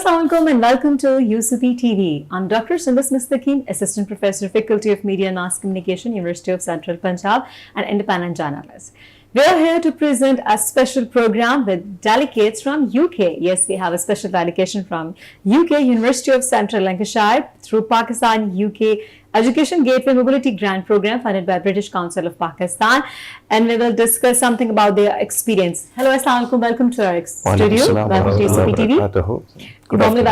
Assalamualaikum and welcome to UCP TV. I'm Dr. Sundus Mustaqeem, Assistant Professor, Faculty of Media and Mass Communication, University of Central Punjab, and independent journalist. We are here to present a special program with delegates from UK. Yes, we have a special delegation from UK, University of Central Lancashire, through Pakistan-UK Education Gateway Mobility Grant Program funded by British Council of Pakistan, and we will discuss something about their experience. Hello, Assalamualaikum, welcome to our studio. Welcome to UCP TV. We warmly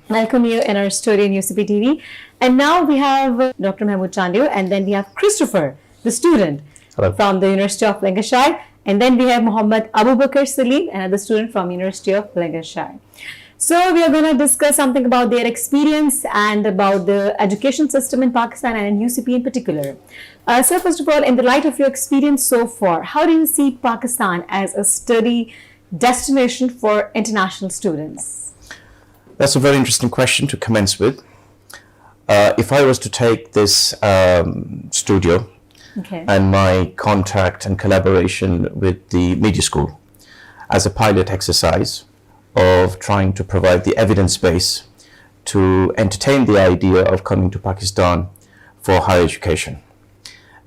welcome you in our studio in UCP TV. And now we have Dr. Mahmood Chandiyo, and then we have Christopher, the student. Hello. From the University of Lancashire, and then we have Muhammad Abu Bakr Salim, another student from University of Lancashire. So we are going to discuss something about their experience and about the education system in Pakistan and in UCP in particular. So first of all, in the light of your experience so far, how do you see Pakistan as a study destination for international students? That's a very interesting question to commence with. If I was to take this studio and my contact and collaboration with the media school as a pilot exercise of trying to provide the evidence base to entertain the idea of coming to Pakistan for higher education.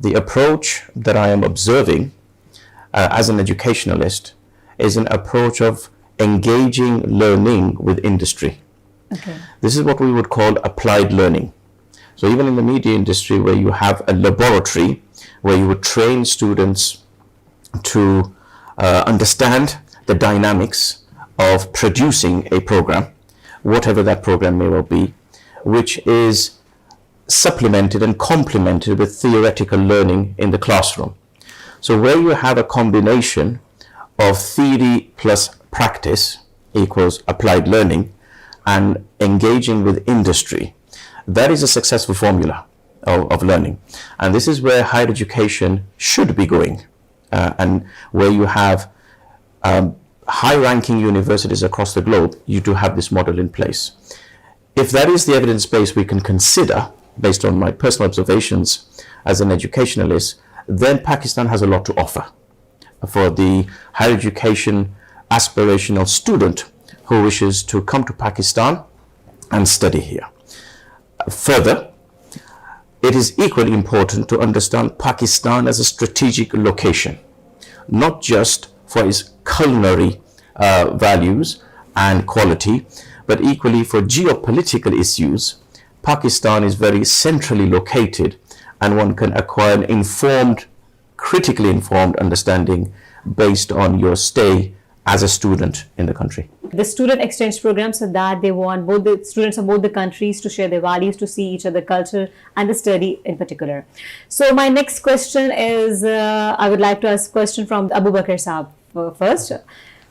The approach that I am observing as an educationalist is an approach of engaging learning with industry. This is what we would call applied learning. So even in the media industry, where you have a laboratory where you would train students to understand the dynamics of producing a program, whatever that program may well be, which is supplemented and complemented with theoretical learning in the classroom. So where you have a combination of theory plus practice equals applied learning and engaging with industry, that is a successful formula of learning. And this is where higher education should be going, and where you have high-ranking universities across the globe, you do have this model in place. If that is the evidence base we can consider, based on my personal observations as an educationalist, then Pakistan has a lot to offer for the higher education aspirational student who wishes to come to Pakistan and study here. Further, it is equally important to understand Pakistan as a strategic location, not just for its culinary values and quality, but equally for geopolitical issues. Pakistan is very centrally located, and one can acquire an informed, critically informed understanding based on your stay as a student in the country. The student exchange program, so that they want both the students of both the countries to share their values, to see each other culture and the study in particular. So my next question is, I would like to ask a question from Abu Bakr Saab first.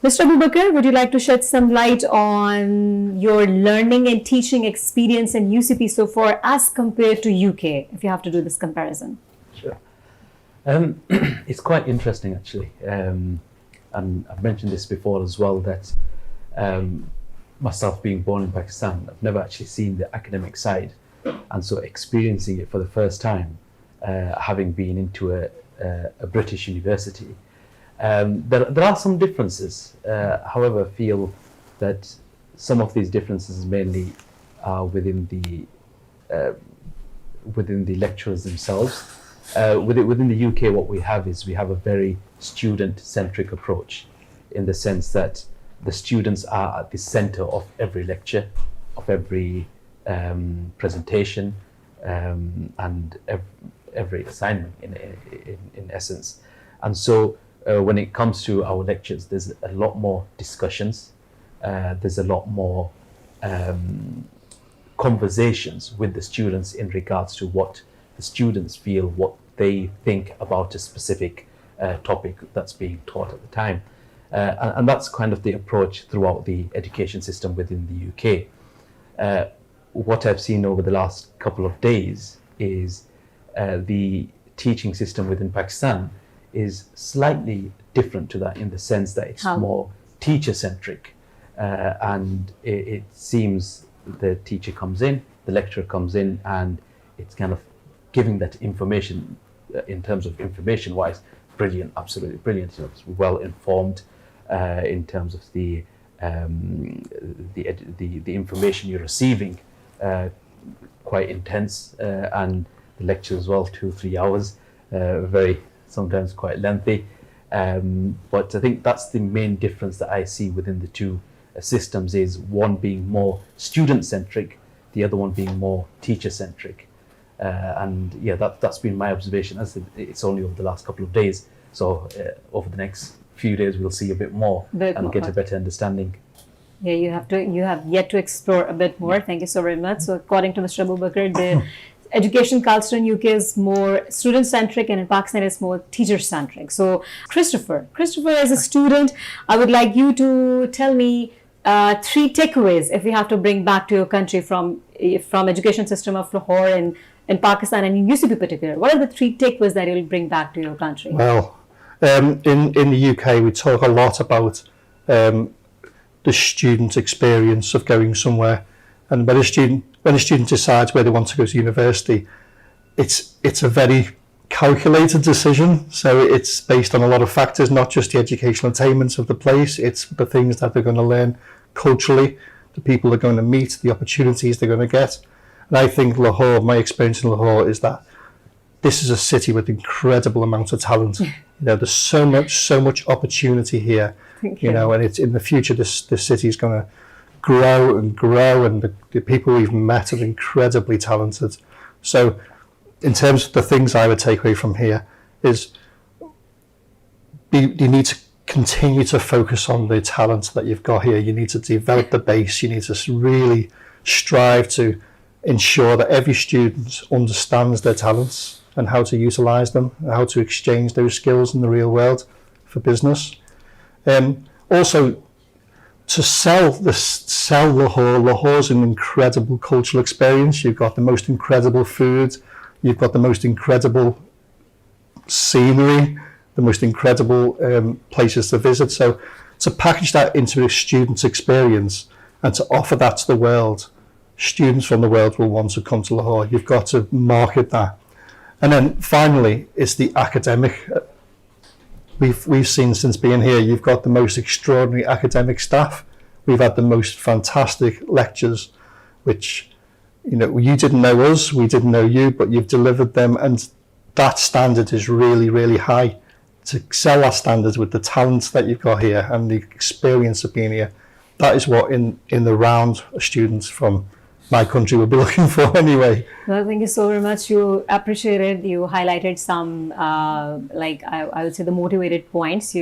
Mr. Abu Bakr, would you like to shed some light on your learning and teaching experience in UCP so far as compared to UK, if you have to do this comparison? Sure. It's quite interesting actually. And I've mentioned this before as well, that myself being born in Pakistan, I've never actually seen the academic side, and so experiencing it for the first time, having been into a British university, there are some differences. However, I feel that some of these differences mainly are within the lecturers themselves. Within the UK, what we have is we have a very student-centric approach, in the sense that the students are at the center of every lecture, of every presentation, and every assignment in essence. And so when it comes to our lectures, there's a lot more discussions, there's a lot more conversations with the students in regards to what the students feel, what they think about a specific topic that's being taught at the time. And that's kind of the approach throughout the education system within the UK. What I've seen over the last couple of days is the teaching system within Pakistan is slightly different to that, in the sense that it's more teacher-centric. And it seems the teacher comes in, the lecturer comes in, and it's kind of giving that information in terms of information-wise, brilliant, absolutely brilliant. You know, it's well informed in terms of the the information you're receiving quite intense, and the lecture as well, 2-3 hours, very sometimes quite lengthy. But I think that's the main difference that I see within the two systems, is one being more student-centric, the other one being more teacher-centric. And yeah, that's been my observation. As it's only over the last couple of days, so over the next few days we'll see a bit more and get a better understanding. Yeah, you have yet to explore a bit more. Thank you so very much. So according to Mr. Abu Bakr, the education culture in UK is more student-centric, and in Pakistan it's more teacher-centric. So Christopher, as a student, I would like you to tell me 3 takeaways if you have to bring back to your country from education system of Lahore and in Pakistan and in UCP particular. What are the 3 takeaways that you'll bring back to your country? Well, in the UK we talk a lot about the student experience of going somewhere, and when a student decides where they want to go to university, it's a very calculated decision. So it's based on a lot of factors, not just the educational attainments of the place, it's the things that they're going to learn culturally, the people they're going to meet, the opportunities they're going to get. And I think Lahore, my experience in Lahore is that this is a city with incredible amount of talent. You know, there's so much opportunity here. You know, and it's in the future this city is going to grow, and the people we've met are incredibly talented. So in terms of the things I would take away from here is you need to continue to focus on the talent that you've got here. You need to develop the base. You need to really strive to ensure that every student understands their talents and how to utilize them, and how to exchange those skills in the real world for business. Also, to sell Lahore. Lahore's an incredible cultural experience. You've got the most incredible food, you've got the most incredible scenery, the most incredible places to visit. So to package that into a student's experience and to offer that to the world, students from the world will want to come to Lahore. You've got to market that. And then finally, it's the academic. We've seen since being here, you've got the most extraordinary academic staff. We've had the most fantastic lectures, which, you know, you didn't know us, we didn't know you, but you've delivered them, and that standard is really, really high. To sell that standard with the talents that you've got here and the experience of being here, that is what in the round students from my country will be looking for anyway. Well, thank you so very much. You appreciated, you highlighted some, I would say the motivated points.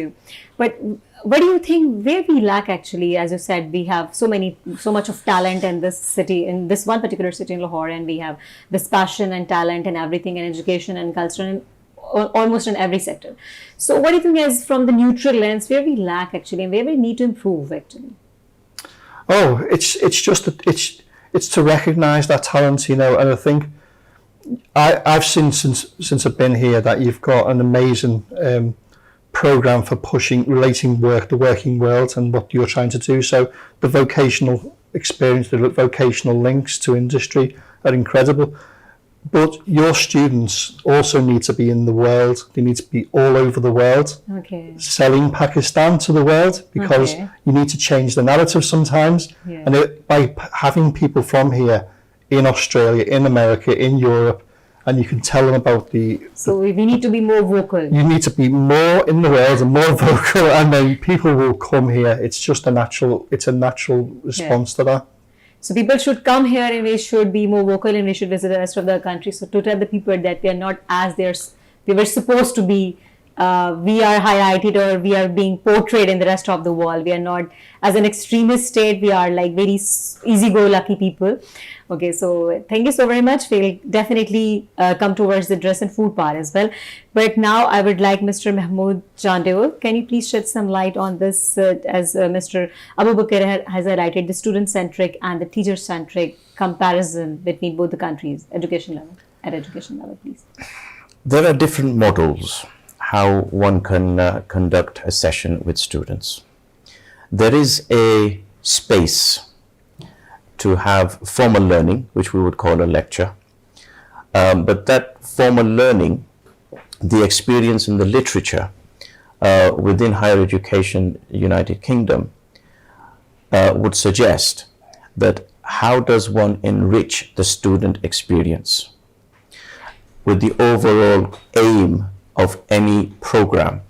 But what do you think, where we lack actually? As you said, we have so much of talent in this city, in this one particular city in Lahore, and we have this passion and talent and everything in education and culture and almost in every sector. So what do you think is, from the neutral lens, where we lack actually, and where we need to improve actually? Oh, it's to recognise that talent, you know, and I think I've seen since I've been here that you've got an amazing programme for relating the working world and what you're trying to do. So the vocational experience, the vocational links to industry are incredible. But your students also need to be in the world. They need to be all over the world, selling Pakistan to the world, because you need to change the narrative sometimes. Yeah. And by having people from here in Australia, in America, in Europe, and you can tell them about So we need to be more vocal. You need to be more in the world and more vocal, and then people will come here. It's just a natural response to that. So people should come here, and we should be more vocal, and we should visit the rest of the country. So to tell the people that we are not as we were supposed to be, we are highlighted or we are being portrayed in the rest of the world. We are not as an extremist state. We are like very easy-go-lucky people. Okay, so thank you so very much. We'll definitely come towards the dress and food part as well. But now I would like Mr. Mahmood Jandeol. Can you please shed some light on this, as Mr. Abu Bakr has highlighted, the student-centric and the teacher-centric comparison between both the countries, education level, please. There are different models how one can conduct a session with students. There is a space to have formal learning, which we would call a lecture. But that formal learning, the experience in the literature within higher education, United Kingdom, would suggest that how does one enrich the student experience, with the overall aim of any program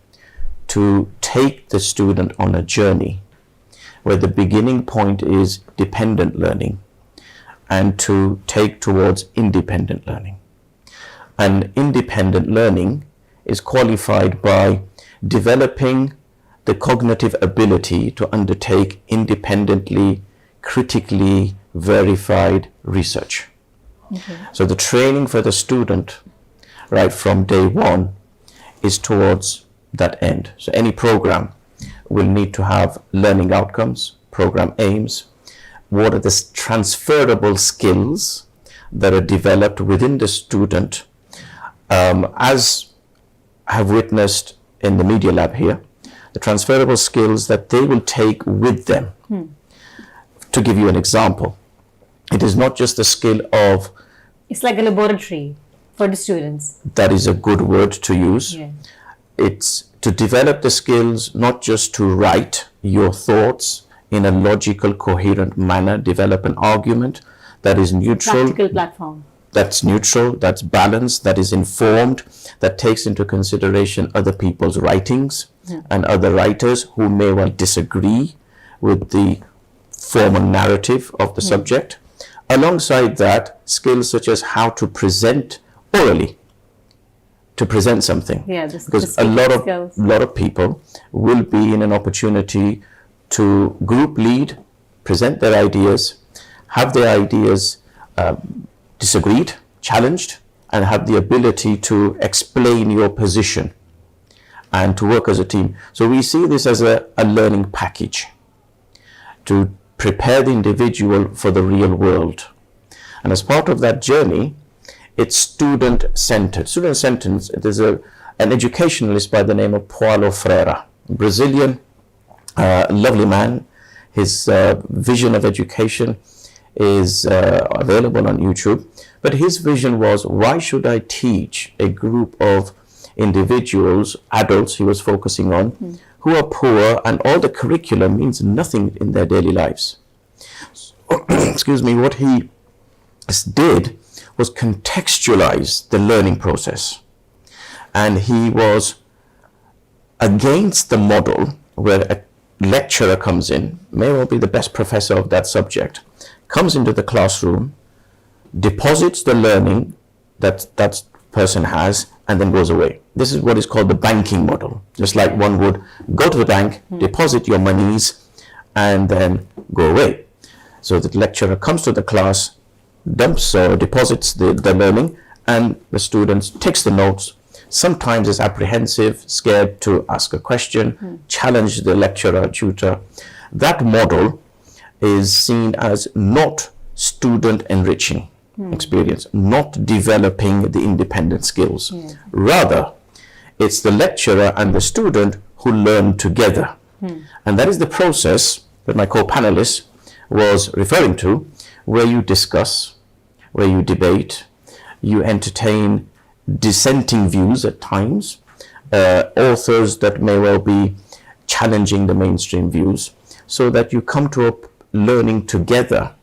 to take the student on a journey where the beginning point is dependent learning and to take towards independent learning. And independent learning is qualified by developing the cognitive ability to undertake independently, critically verified research. Okay. So the training for the student right from day one is towards that end. So any program will need to have learning outcomes, program aims, what are the transferable skills that are developed within the student, as I have witnessed in the Media Lab here, the transferable skills that they will take with them. To give you an example, it is not just the skill of... It's like a laboratory for the students. That is a good word to use. Yeah. It's to develop the skills, not just to write your thoughts in a logical, coherent manner, develop an argument that is neutral. Practical platform. That's neutral, that's balanced, that is informed, that takes into consideration other people's writings and other writers who may well disagree with the formal narrative of the subject. Alongside that, skills such as how to present orally, to present something. Yeah, because a lot of people will be in an opportunity to group lead, present their ideas, have their ideas disagreed, challenged, and have the ability to explain your position and to work as a team. So we see this as a learning package to prepare the individual for the real world. And as part of that journey, it's student-centered. Student-centered, there's an educationalist by the name of Paulo Freire, Brazilian, lovely man. His vision of education is available on YouTube. But his vision was, why should I teach a group of individuals, adults he was focusing on, who are poor and all the curriculum means nothing in their daily lives? Excuse me, what he did was contextualize the learning process. And he was against the model where a lecturer comes in, may well be the best professor of that subject, comes into the classroom, deposits the learning that that person has, and then goes away. This is what is called the banking model. Just like one would go to the bank, deposit your monies, and then go away. So the lecturer comes to the class, dumps or deposits the learning, and the students takes the notes. Sometimes is apprehensive, scared to ask a question, challenge the lecturer, tutor. That model is seen as not student enriching experience, not developing the independent skills. Rather, it's the lecturer and the student who learn together. And that is the process that my co-panelist was referring to, where you discuss, where you debate, you entertain dissenting views at times, authors that may well be challenging the mainstream views, so that you come to a learning together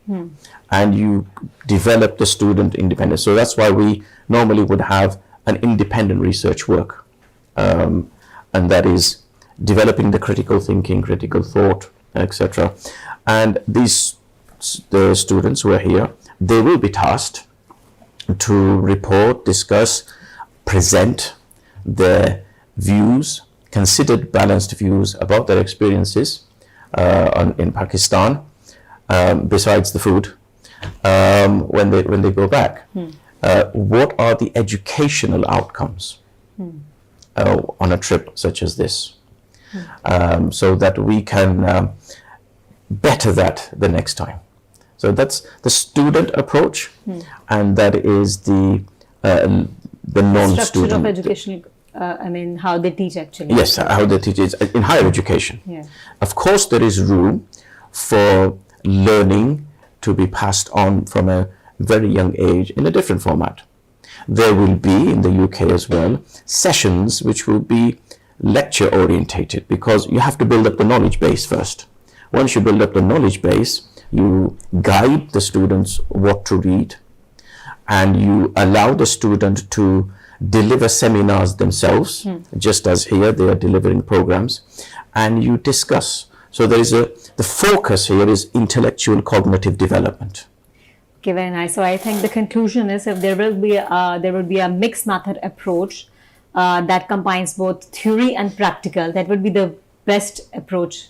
and you develop the student independence. So that's why we normally would have an independent research work, and that is developing the critical thinking, critical thought, etc. And the students who are here, they will be tasked to report, discuss, present their views, considered balanced views about their experiences in Pakistan, besides the food, when they go back. What are the educational outcomes on a trip such as this? So that we can better that the next time. So that's the student approach, and that is the non-student. Structure of educational, how they teach actually. Yes, how they teach it in higher education. Yeah. Of course, there is room for learning to be passed on from a very young age in a different format. There will be, in the UK as well, sessions which will be lecture orientated, because you have to build up the knowledge base first. once you build up the knowledge base, you guide the students what to read, and you allow the student to deliver seminars themselves, just as here they are delivering programs, and you discuss. So the focus here is intellectual cognitive development. Okay, very nice. So I think the conclusion is, if there will be a mixed method approach that combines both theory and practical, that would be the best approach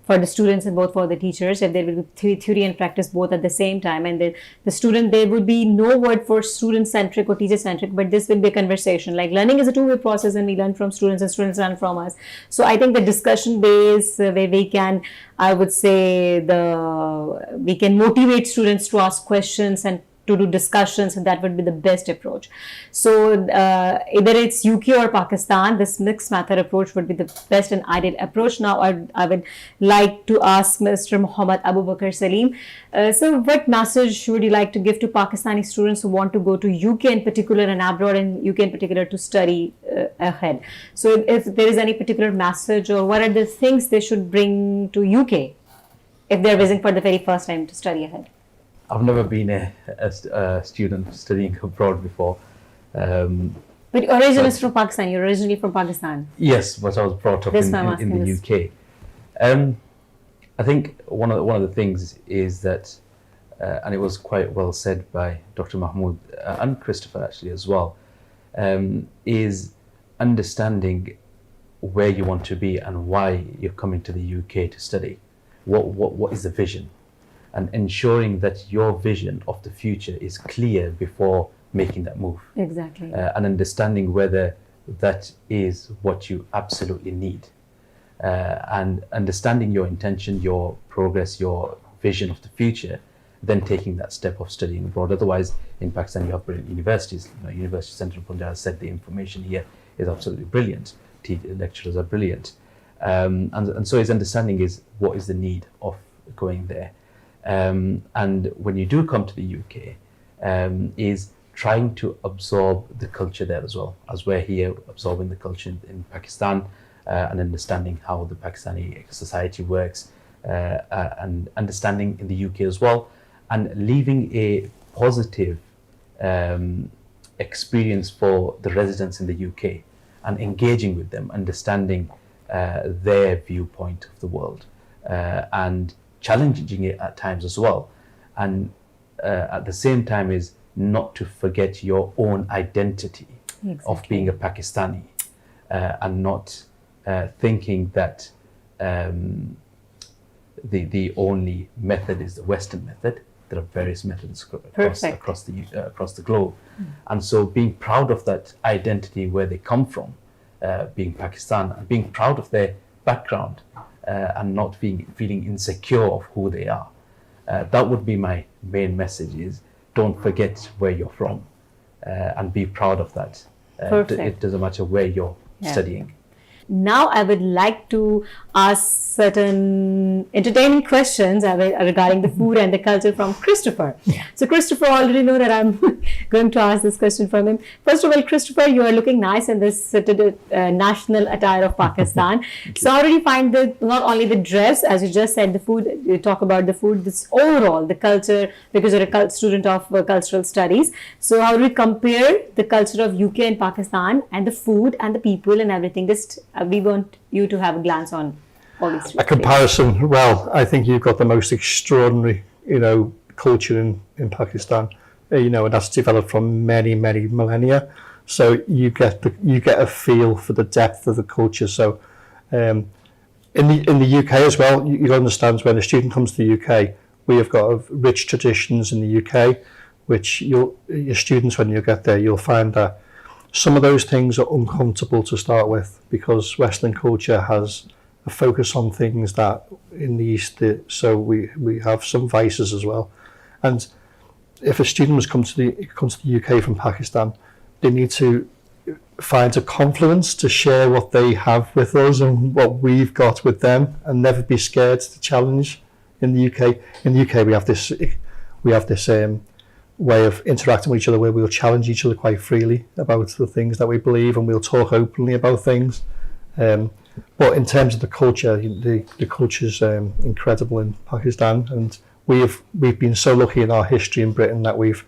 for the students and both for the teachers. If there will be theory and practice both at the same time, and the student, there would be no word for student centric or teacher centric, but this will be a conversation. Like, learning is a two-way process, and we learn from students and students learn from us. So I think the discussion base where we can, I would say, we can motivate students to ask questions and to do discussions, and that would be the best approach. So either it's UK or Pakistan, this mixed method approach would be the best and ideal approach. Now I would like to ask Mr. Muhammad Abu Bakr Salim, so what message would you like to give to Pakistani students who want to go to UK in particular and abroad in UK in particular to study ahead? So if there is any particular message, or what are the things they should bring to UK if they're visiting for the very first time to study ahead? I've never been a student studying abroad before. But your origin is from Pakistan. You're originally from Pakistan. Yes, but I was brought up in the UK. I think one of the things is that, and it was quite well said by Dr. Mahmood and Christopher actually as well, is understanding where you want to be and why you're coming to the UK to study. What is the vision? And ensuring that your vision of the future is clear before making that move. Exactly. And understanding whether that is what you absolutely need. And understanding your intention, your progress, your vision of the future, then taking that step of studying abroad. Otherwise, in Pakistan, you have brilliant universities. University of Central Punjab said the information here is absolutely brilliant. Lecturers are brilliant. And so his understanding is what is the need of going there. And when you do come to the UK, is trying to absorb the culture there as well, as we're here absorbing the culture in Pakistan, and understanding how the Pakistani society works, and understanding in the UK as well, and leaving a positive experience for the residents in the UK, and engaging with them, understanding their viewpoint of the world, and challenging it at times as well, and at the same time is not to forget your own identity. Exactly. Of being a Pakistani, and not thinking that the only method is the Western method. There are various methods across the globe, and so being proud of that identity, where they come from, being Pakistan, and being proud of their background. And not feeling insecure of who they are. That would be my main message, is don't forget where you're from, and be proud of that. It doesn't matter where you're studying. Now I would like to ask certain entertaining questions regarding the food and the culture from Christopher. So Christopher already know that I'm going to ask this question from him. First of all, Christopher, you are looking nice in this national attire of Pakistan. So how did you find not only the dress, as you just said, the food, you talk about the food, this overall, the culture, because you're a student of cultural studies. So how do we compare the culture of UK and Pakistan, and the food and the people and everything? Just we want you to have a glance on all these three. A comparison, well, I think you've got the most extraordinary, culture in Pakistan, and that's developed from many millennia. So you get a feel for the depth of the culture. So in the UK as well, you understand when a student comes to the UK, we have got rich traditions in the UK, which your students, when you get there, you'll find that some of those things are uncomfortable to start with, because Western culture has a focus on things that in the East, so we have some vices as well. And if a student was comes to the UK from Pakistan, they need to find a confluence to share what they have with us and what we've got with them, and never be scared to challenge. In the UK, we have this way of interacting with each other, where we'll challenge each other quite freely about the things that we believe, and we'll talk openly about things. But in terms of the culture, the culture's incredible in Pakistan, and we've been so lucky in our history in Britain that we've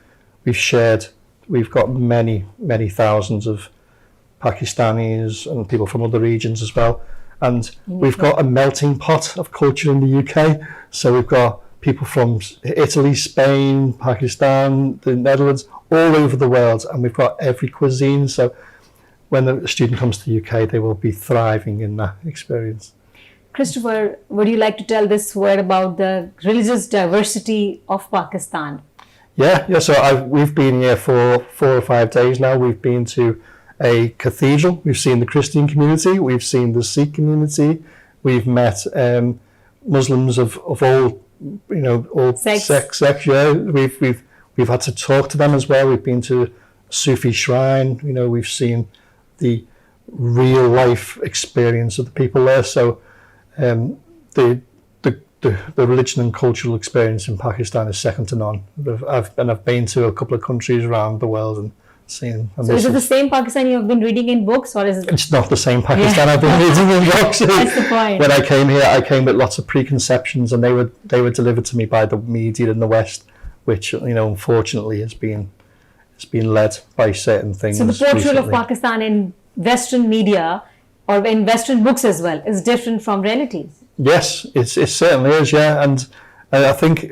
got many thousands of Pakistanis and people from other regions as well, and we've got a melting pot of culture in the UK. So we've got people from Italy, Spain, Pakistan, the Netherlands, all over the world, and we've got every cuisine. So when a student comes to the UK, they will be thriving in that experience. Christopher, would you like to tell this word about the religious diversity of Pakistan? Yeah. So we've been here for 4 or 5 days now. We've been to a cathedral. We've seen the Christian community. We've seen the Sikh community. We've met Muslims of all, all sects. Yeah, we've had to talk to them as well. We've been to a Sufi shrine. We've seen the real life experience of the people there. So the religion and cultural experience in Pakistan is second to none. I've been to a couple of countries around the world and seen. And so is it the same Pakistan you have been reading in books, or is it? It's not the same Pakistan I've been reading in books. That's the point. When I came here, I came with lots of preconceptions, and they were delivered to me by the media in the West, which unfortunately has been led by certain things. So the portrayal recently. of Pakistan in Western media or in Western books as well is different from realities. Yes, it certainly is. Yeah, and I think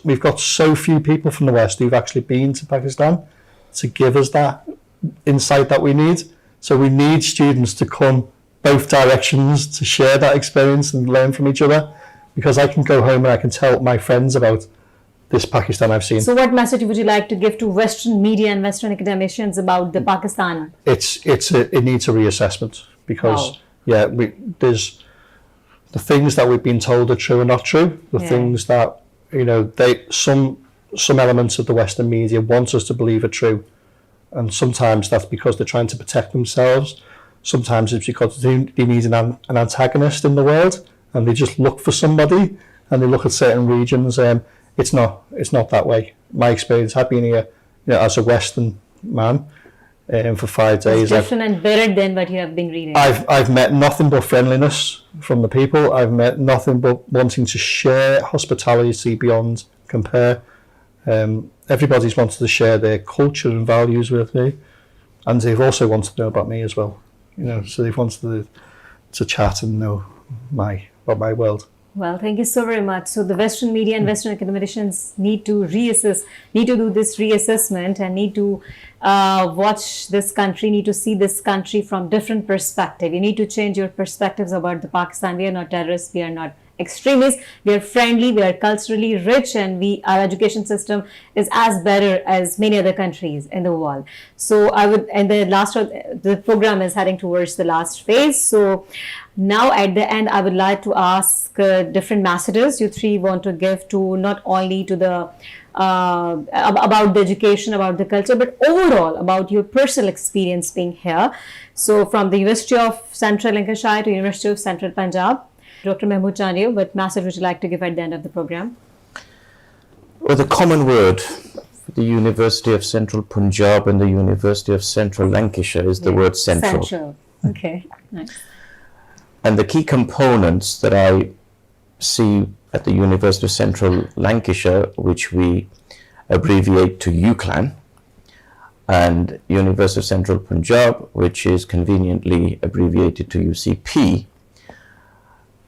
we've got so few people from the West who've actually been to Pakistan to give us that insight that we need. So we need students to come both directions to share that experience and learn from each other, because I can go home and I can tell my friends about this Pakistan I've seen. So what message would you like to give to Western media and Western academicians about the Pakistan? It needs a reassessment, because there's the things that we've been told are true and not true. The things that some elements of the Western media want us to believe are true, and sometimes that's because they're trying to protect themselves. Sometimes it's because they need an antagonist in the world, and they just look for somebody, and they look at certain regions. It's not that way. My experience, I've been here, as a Western man, for 5 days. It's different and better than what you have been reading. I've met nothing but friendliness from the people. I've met nothing but wanting to share, hospitality, see beyond, compare. Everybody's wanted to share their culture and values with me, and they've also wanted to know about me as well. So they've wanted to chat and know about my world. Well, thank you so very much. So the Western media and Western academicians need to do this reassessment, and need to watch this country, need to see this country from different perspective. You need to change your perspectives about the Pakistan. We are not terrorists, we are not extremists, we are friendly, we are culturally rich, and our education system is as better as many other countries in the world. So the program is heading towards the last phase. So now at the end, I would like to ask different messages you three want to give to not only to the about the education, about the culture, but overall about your personal experience being here. So from the University of Central Lancashire to University of Central Punjab, Dr. Mahmood Chandiyo, what message would you like to give at the end of the program? Well, the common word for the University of Central Punjab and the University of Central Lancashire is the word central. Central. Okay, nice. And the key components that I see at the University of Central Lancashire, which we abbreviate to UCLan, and University of Central Punjab, which is conveniently abbreviated to UCP,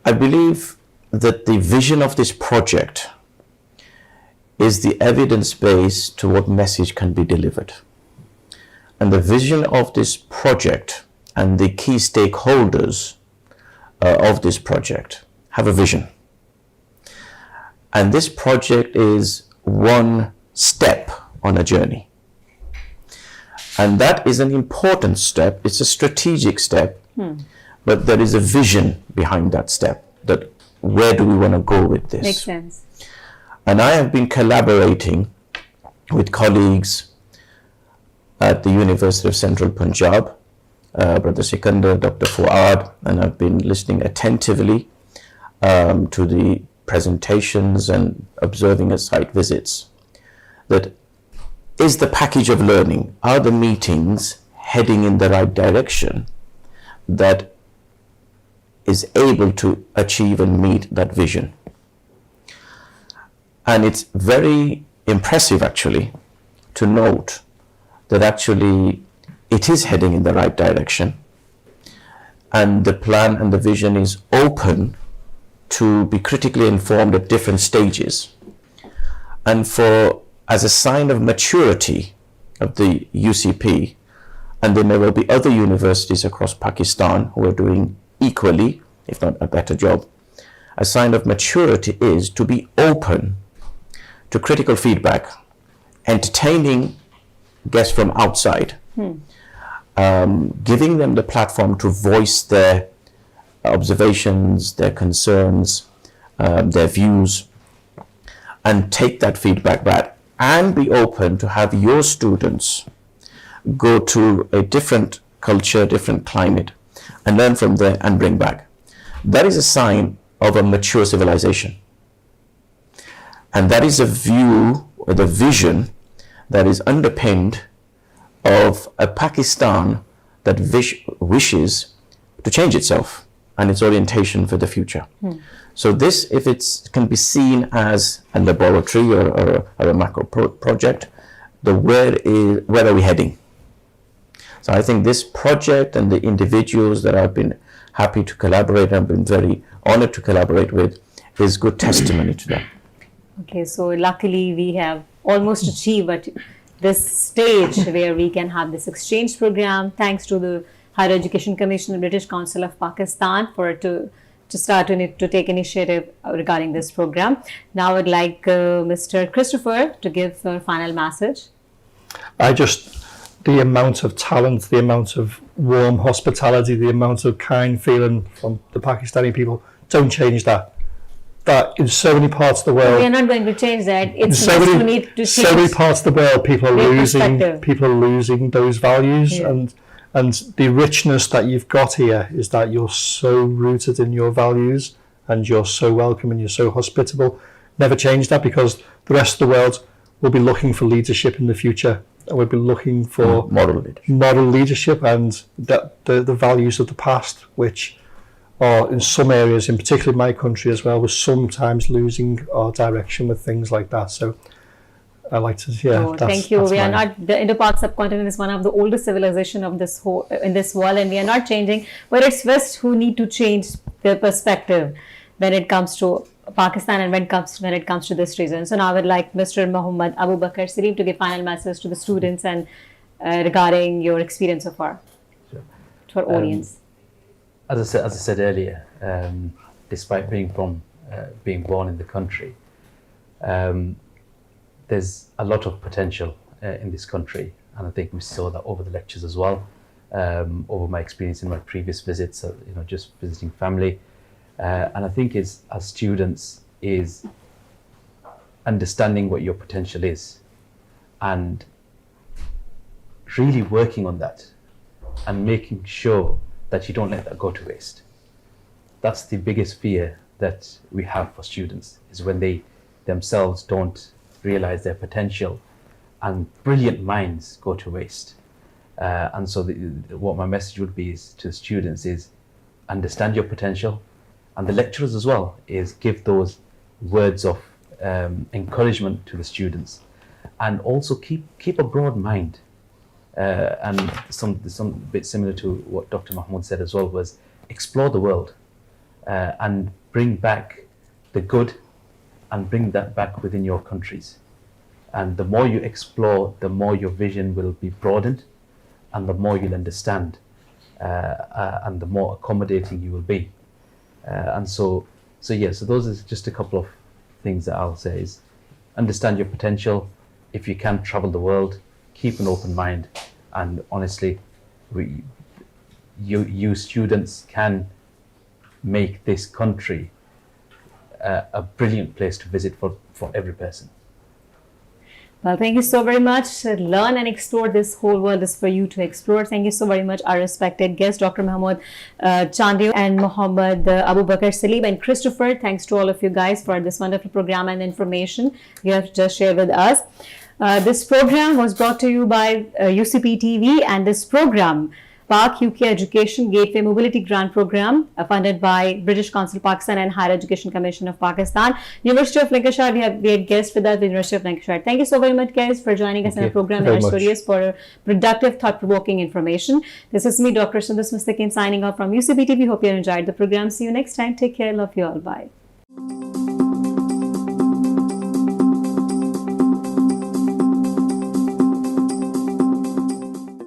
I believe that the vision of this project is the evidence base to what message can be delivered. And the vision of this project and the key stakeholders of this project have a vision. And this project is one step on a journey. And that is an important step. It's a strategic step. But there is a vision behind that step, that where do we want to go with this? Makes sense. And I have been collaborating with colleagues at the University of Central Punjab, Brother Sikandar, Dr. Fuad, and I've been listening attentively to the presentations and observing at site visits. That is the package of learning. Are the meetings heading in the right direction? That is able to achieve and meet that vision. And it's very impressive actually to note that actually it is heading in the right direction, and the plan and the vision is open to be critically informed at different stages. And as a sign of maturity of the UCP, and there may well be other universities across Pakistan who are doing equally, if not a better job, a sign of maturity is to be open to critical feedback, entertaining guests from outside, giving them the platform to voice their observations, their concerns, their views, and take that feedback back, and be open to have your students go to a different culture, different climate, and learn from there and bring back. That is a sign of a mature civilization. And that is a view or the vision that is underpinned of a Pakistan that wishes to change itself and its orientation for the future. So this, if it can be seen as a laboratory or a macro project, where are we heading? So I think this project and the individuals that I've been happy to collaborate, I've been very honored to collaborate with, is good testimony to that. Okay, so luckily we have almost achieved at this stage where we can have this exchange program, thanks to the Higher Education Commission, the British Council of Pakistan, to take initiative regarding this program. Now I'd like Mr. Christopher to give a final message. The amount of talent, the amount of warm hospitality, the amount of kind feeling from the Pakistani people, don't change that. That in so many parts of the world, we are not going to change that. It's we need to change. So many parts of the world, people are losing those values, and the richness that you've got here is that you're so rooted in your values, and you're so welcome, and you're so hospitable. Never change that, because the rest of the world will be looking for leadership in the future, and we'll be looking for model leadership, and the values of the past, which are in some areas, in particular my country as well, we're sometimes losing our direction with things like that. So I like to, thank you. We are not, the Indo-Pak subcontinent is one of the oldest civilization of this whole, in this world, and we are not changing, but it's West who need to change their perspective when it comes to Pakistan and when it comes to this region. So now I would like Mr. Muhammad Abu Bakr Salim to give final message to the students and regarding your experience so far to our audience. As I said earlier, despite being born in the country, there's a lot of potential in this country, and I think we saw that over the lectures as well, over my experience in my previous visits, just visiting family. And I think as students is understanding what your potential is and really working on that and making sure that you don't let that go to waste. That's the biggest fear that we have for students, is when they themselves don't realize their potential and brilliant minds go to waste. And so what my message would be to the students is understand your potential, and the lecturers as well, is give those words of encouragement to the students, and also keep a broad mind. And some bit similar to what Dr. Mahmood said as well, was explore the world and bring back the good and bring that back within your countries. And the more you explore, the more your vision will be broadened, and the more you'll understand, and the more accommodating you will be. So those are just a couple of things that I'll say is understand your potential. If you can travel the world, keep an open mind, and honestly, you students can make this country a brilliant place to visit for every person. Well, thank you so very much. Learn and explore. This whole world is for you to explore. Thank you so very much, our respected guests, Dr. Mahmood Chandiyo and Muhammad Abu Bakr Salim and Christopher. Thanks to all of you guys for this wonderful program and information you have just shared with us. This program was brought to you by UCP TV, and this program PAK-UK Education Gateway Mobility Grant Program funded by British Council Pakistan and Higher Education Commission of Pakistan. University of Lancashire, we had guests with us, the University of Lancashire. Thank you so very much, guys, for joining us in our program and our studios for productive, thought-provoking information. This is me, Dr. Sundus Mustaqeem, signing off from UCB TV. Hope you enjoyed the program. See you next time. Take care. Love you all. Bye.